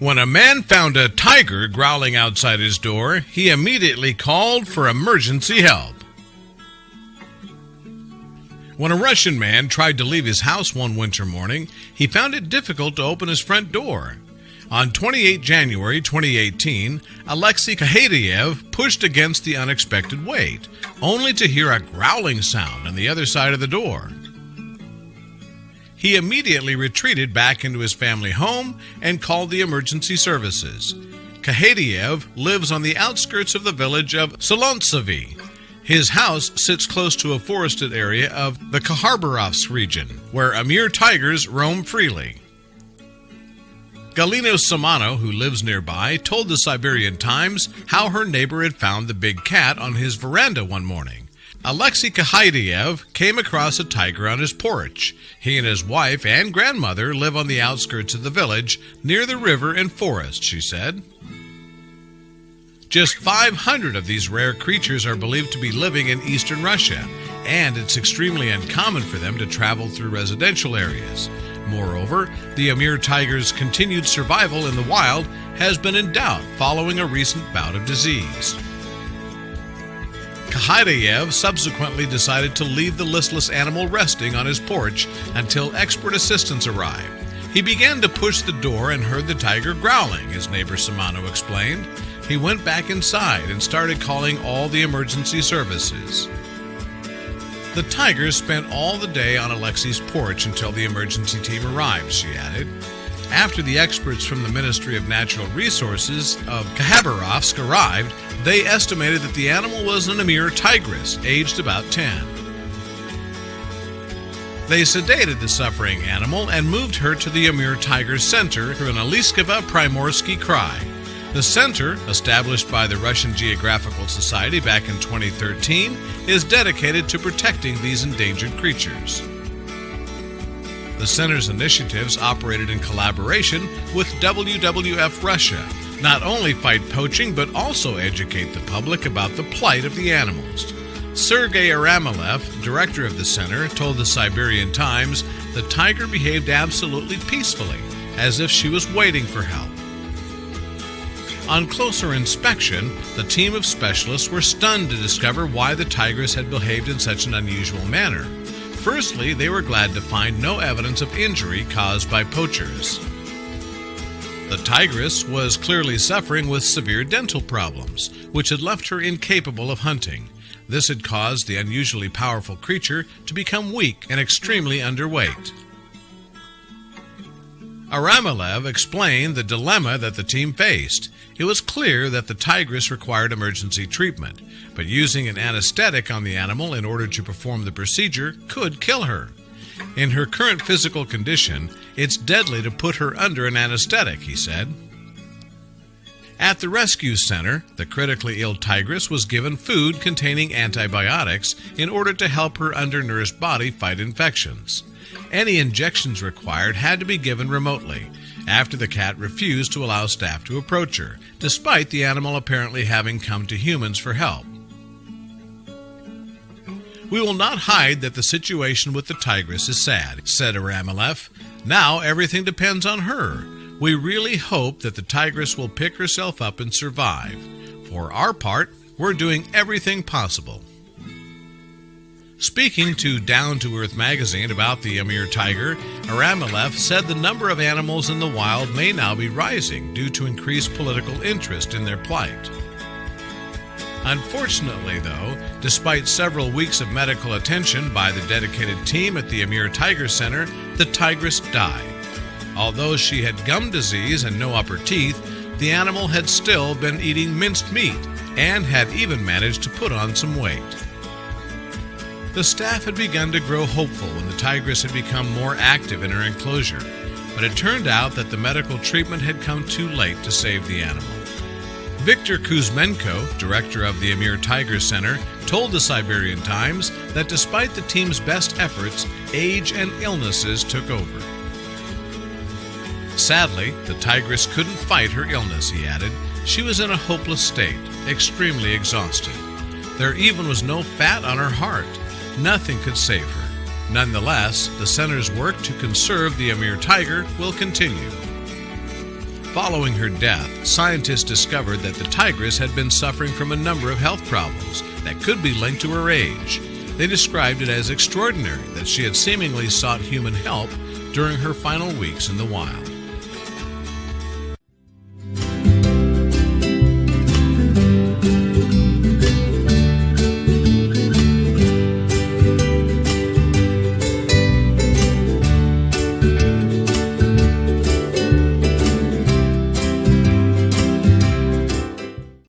When a man found a tiger growling outside his door, he immediately called for emergency help. When a Russian man tried to leave his house one winter morning, he found it difficult to open his front door. On 28 January 2018, Alexei Kahadiev pushed against the unexpected weight, only to hear a growling sound on the other side of the door. He immediately retreated back into his family home and called the emergency services. Kahadiev lives on the outskirts of the village of Solontsevy. His house sits close to a forested area of the Khabarovsk region, where Amur tigers roam freely. Galina Samano, who lives nearby, told the Siberian Times how her neighbor had found the big cat on his veranda one morning. Alexei Kahadiev came across a tiger on his porch. He and his wife and grandmother live on the outskirts of the village, near the river and forest, she said. Just 500 of these rare creatures are believed to be living in eastern Russia, and it's extremely uncommon for them to travel through residential areas. Moreover, the Amur tiger's continued survival in the wild has been in doubt following a recent bout of disease. Kahadiev subsequently decided to leave the listless animal resting on his porch until expert assistance arrived. He began to push the door and heard the tiger growling, his neighbor Samano explained. He went back inside and started calling all the emergency services. The tiger spent all the day on Alexei's porch until the emergency team arrived, she added. After the experts from the Ministry of Natural Resources of Khabarovsk arrived, they estimated that the animal was an Amur tigress, aged about 10. They sedated the suffering animal and moved her to the Amur Tiger Center in Aliskova, Primorsky Krai. The center, established by the Russian Geographical Society back in 2013, is dedicated to protecting these endangered creatures. The center's initiatives, operated in collaboration with WWF Russia, not only fight poaching but also educate the public about the plight of the animals. Sergei Aramilev, director of the center, told the Siberian Times the tiger behaved absolutely peacefully, as if she was waiting for help. On closer inspection, the team of specialists were stunned to discover why the tigress had behaved in such an unusual manner. Firstly, they were glad to find no evidence of injury caused by poachers. The tigress was clearly suffering with severe dental problems, which had left her incapable of hunting. This had caused the unusually powerful creature to become weak and extremely underweight. Aramilev explained the dilemma that the team faced. It was clear that the tigress required emergency treatment, but using an anesthetic on the animal in order to perform the procedure could kill her. In her current physical condition, it's deadly to put her under an anesthetic, he said. At the rescue center, the critically ill tigress was given food containing antibiotics in order to help her undernourished body fight infections. Any injections required had to be given remotely, after the cat refused to allow staff to approach her, despite the animal apparently having come to humans for help. "We will not hide that the situation with the tigress is sad," said Aramilev. "Now everything depends on her. We really hope that the tigress will pick herself up and survive. For our part, we're doing everything possible." Speaking to Down to Earth magazine about the Amur tiger, Aramilev said the number of animals in the wild may now be rising due to increased political interest in their plight. Unfortunately, though, despite several weeks of medical attention by the dedicated team at the Amur Tiger Center, the tigress died. Although she had gum disease and no upper teeth, the animal had still been eating minced meat and had even managed to put on some weight. The staff had begun to grow hopeful when the tigress had become more active in her enclosure, but it turned out that the medical treatment had come too late to save the animal. Viktor Kuzmenko, director of the Amur Tiger Center, told the Siberian Times that despite the team's best efforts, age and illnesses took over. Sadly, the tigress couldn't fight her illness, he added. She was in a hopeless state, extremely exhausted. There even was no fat on her heart. Nothing could save her. Nonetheless, the center's work to conserve the Amur tiger will continue. Following her death, scientists discovered that the tigress had been suffering from a number of health problems that could be linked to her age. They described it as extraordinary that she had seemingly sought human help during her final weeks in the wild.